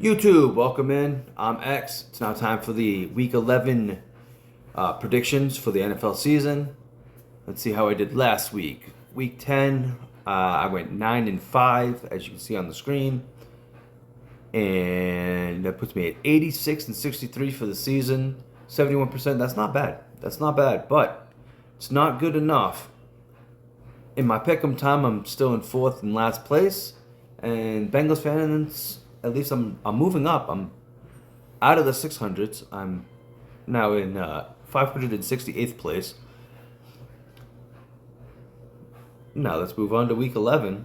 YouTube, welcome in. I'm Ecks. It's now time for the Week 11 predictions for the NFL season. Let's see how I did last week. Week 10, I went 9-5, as you can see on the screen, and that puts me at 86-63 for the season. 71%. That's not bad. That's not bad, but it's not good enough. In my pick'em time, I'm still in fourth and last place, and Bengals fans. At least I'm moving up. I'm out of the 600s. I'm now in 568th place. Now let's move on to week 11.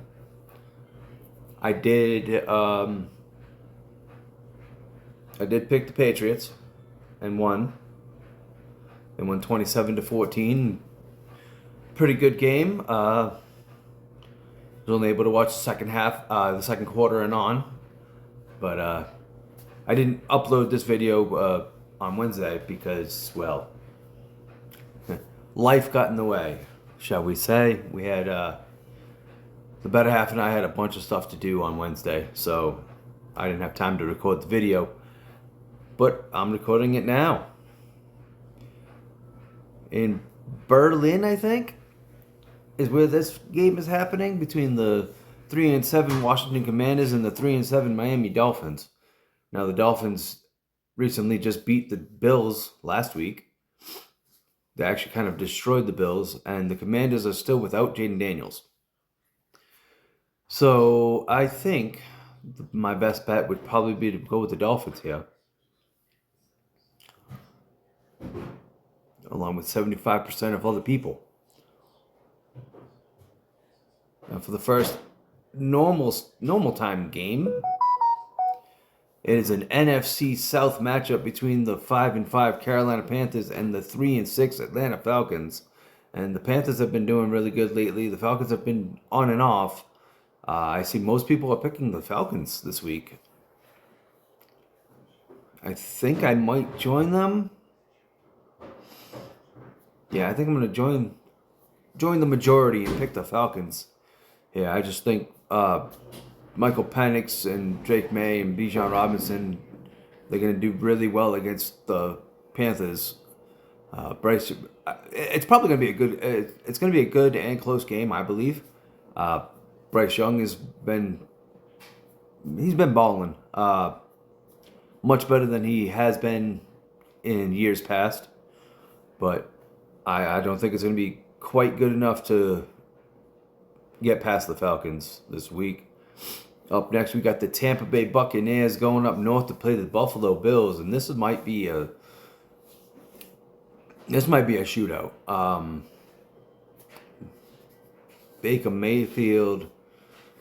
I did pick the Patriots and won. They won 27-14. Pretty good game. Was only able to watch the second half, the second quarter and on. But I didn't upload this video on Wednesday because, well, life got in the way, shall we say. We had, the better half and I had a bunch of stuff to do on Wednesday, so I didn't have time to record the video. But I'm recording it now. In Berlin, I think, is where this game is happening, between the 3-7 Washington Commanders and the 3-7 Miami Dolphins. Now the Dolphins recently just beat the Bills last week. They actually kind of destroyed the Bills, and the Commanders are still without Jaden Daniels. So I think my best bet would probably be to go with the Dolphins here, along with 75% of other people. Now for the first normal time game, it is an NFC South matchup between the 5-5 Carolina Panthers and the 3-6 Atlanta Falcons. And the Panthers have been doing really good lately. The Falcons have been on and off. I see most people are picking the Falcons this week. I think I might join them. Yeah, I think I'm going to join the majority and pick the Falcons. Yeah, I just think Michael Penix and Drake May and Bijan Robinson, they're going to do really well against the Panthers. Bryce, it's probably going to be a good and close game, I believe. Bryce Young he's been balling much better than he has been in years past, but I don't think it's going to be quite good enough to get past the Falcons this week. Up next, we got the Tampa Bay Buccaneers going up north to play the Buffalo Bills, and this might be a shootout. Baker Mayfield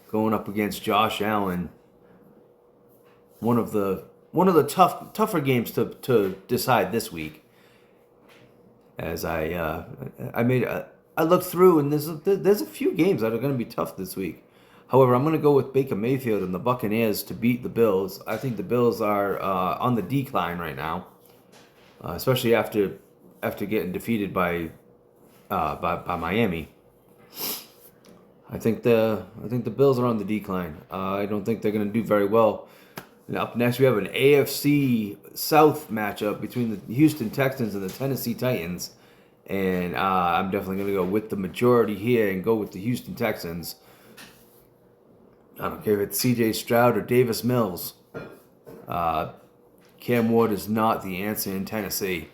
going up against Josh Allen. One of the tougher games to decide this week. As I looked through, and there's a few games that are going to be tough this week. However, I'm going to go with Baker Mayfield and the Buccaneers to beat the Bills. I think the Bills are on the decline right now, especially after getting defeated by Miami. I think the Bills are on the decline. I don't think they're going to do very well. And up next, we have an AFC South matchup between the Houston Texans and the Tennessee Titans. And I'm definitely going to go with the majority here and go with the Houston Texans. I don't care if it's C.J. Stroud or Davis Mills. Cam Ward is not the answer in Tennessee.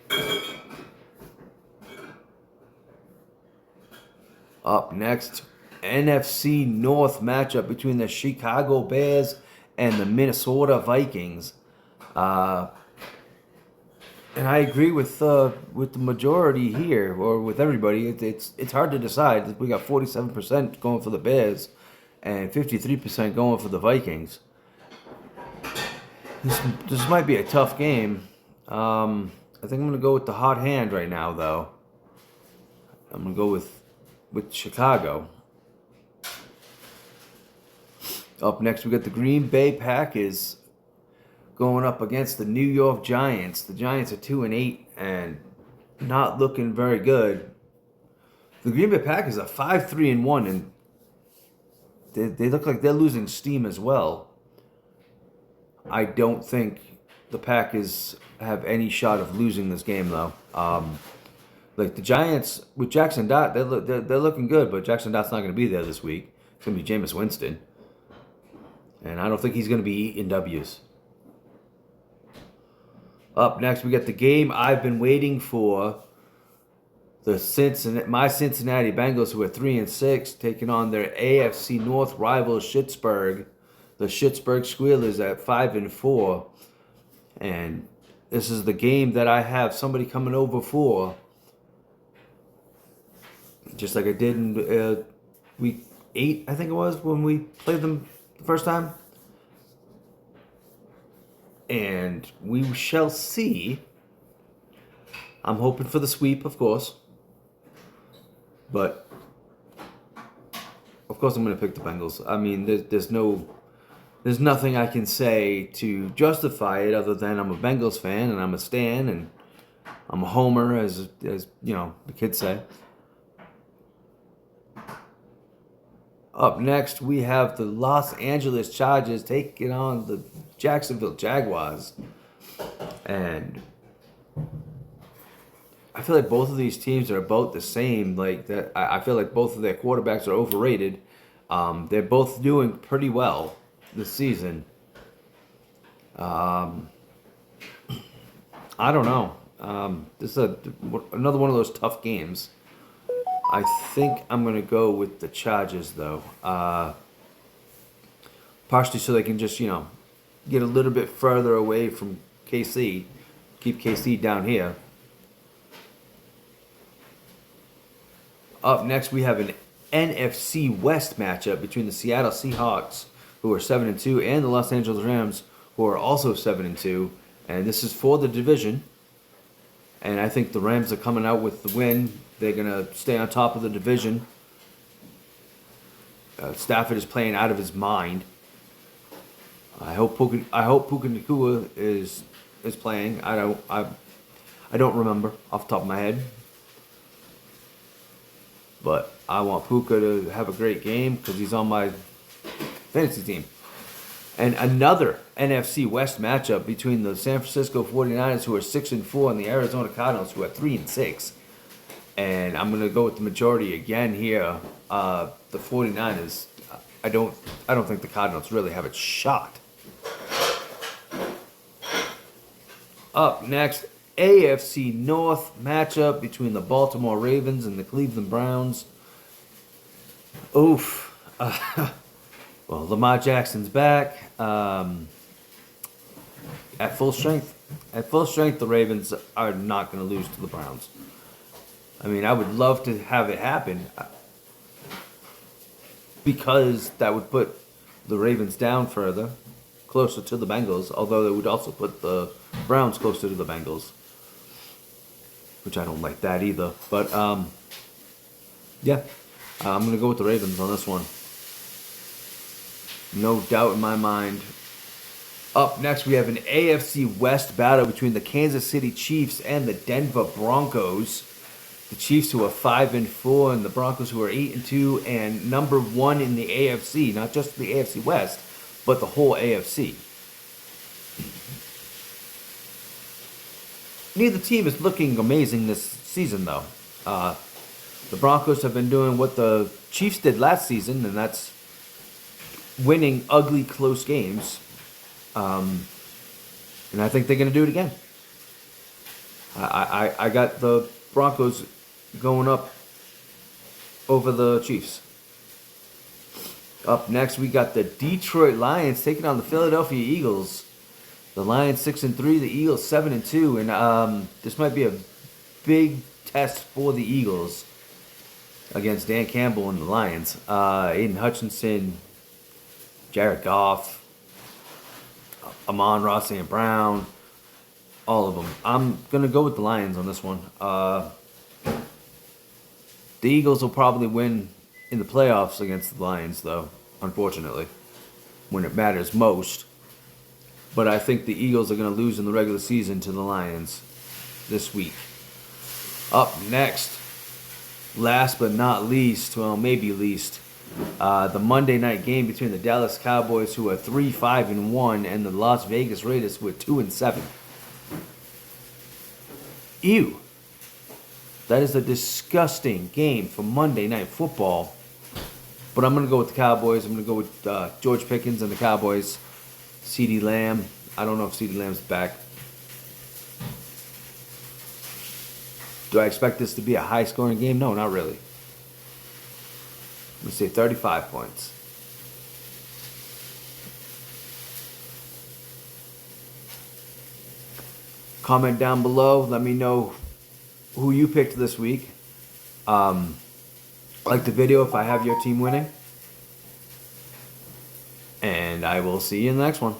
Up next, NFC North matchup between the Chicago Bears and the Minnesota Vikings. And I agree with the majority here, or with everybody. It's hard to decide. We got 47% going for the Bears and 53% going for the Vikings. This might be a tough game. I think I'm going to go with the hot hand right now, though. I'm going to go with Chicago. Up next, we got the Green Bay Packers going up against the New York Giants. The Giants are 2-8 and not looking very good. The Green Bay Packers are 5-3-1, and they look like they're losing steam as well. I don't think the Packers have any shot of losing this game, though. Like the Giants with Jackson Dott, they're looking good, but Jackson Dott's not going to be there this week. It's going to be Jameis Winston, and I don't think he's going to be eating W's. Up next, we got the game I've been waiting for. My Cincinnati Bengals, who are 3-6, taking on their AFC North rival Pittsburgh, the Pittsburgh Squealers at 5-4, and this is the game that I have somebody coming over for, just like I did in week 8, I think it was, when we played them the first time, and we shall see. I'm hoping for the sweep, of course. But, of course, I'm going to pick the Bengals. I mean, there's nothing I can say to justify it other than I'm a Bengals fan and I'm a Stan and I'm a homer, as you know, the kids say. Up next, we have the Los Angeles Chargers taking on the Jacksonville Jaguars. And I feel like both of these teams are about the same. Like that, I feel like both of their quarterbacks are overrated. They're both doing pretty well this season. I don't know. This is another one of those tough games. I think I'm going to go with the Chargers, though. Partially so they can just, get a little bit further away from KC. Keep KC down here. Up next, we have an NFC West matchup between the Seattle Seahawks, who are 7-2, and the Los Angeles Rams, who are also 7-2. And this is for the division. And I think the Rams are coming out with the win. They're going to stay on top of the division. Stafford is playing out of his mind. I hope Puka Nacua is playing. I don't remember off the top of my head. But I want Puka to have a great game because he's on my fantasy team. And another NFC West matchup between the San Francisco 49ers, who are 6-4, and the Arizona Cardinals, who are 3-6. And I'm gonna go with the majority again here. The 49ers. I don't think the Cardinals really have a shot. Up next, AFC North matchup between the Baltimore Ravens and the Cleveland Browns. Oof. Well, Lamar Jackson's back at full strength. At full strength, the Ravens are not going to lose to the Browns. I mean, I would love to have it happen because that would put the Ravens down further, closer to the Bengals, although it would also put the Browns closer to the Bengals, which I don't like that either. But, yeah, I'm going to go with the Ravens on this one. No doubt in my mind. Up next, we have an AFC West battle between the Kansas City Chiefs and the Denver Broncos. The Chiefs, who are 5-4, and the Broncos, who are 8-2, and number 1 in the AFC. Not just the AFC West, but the whole AFC. Neither team is looking amazing this season, though. The Broncos have been doing what the Chiefs did last season, and that's winning ugly, close games. And I think they're going to do it again. I got the Broncos going up over the Chiefs. Up next, we got the Detroit Lions taking on the Philadelphia Eagles. The Lions 6-3, the Eagles 7-2, and this might be a big test for the Eagles against Dan Campbell and the Lions. Aiden Hutchinson, Jared Goff, Amon-Ra St. Brown, all of them. I'm going to go with the Lions on this one. The Eagles will probably win in the playoffs against the Lions, though, unfortunately, when it matters most. But I think the Eagles are going to lose in the regular season to the Lions this week. Up next, last but not least, well, maybe least, The Monday night game between the Dallas Cowboys, who are 3-5-1, and the Las Vegas Raiders, who are 2-7. Ew. That is a disgusting game for Monday Night Football. But I'm going to go with the Cowboys. I'm going to go with George Pickens and the Cowboys. CeeDee Lamb. I don't know if CeeDee Lamb's back. Do I expect this to be a high-scoring game? No, not really. Let me say 35 points. Comment down below. Let me know who you picked this week. Like the video if I have your team winning. And I will see you in the next one.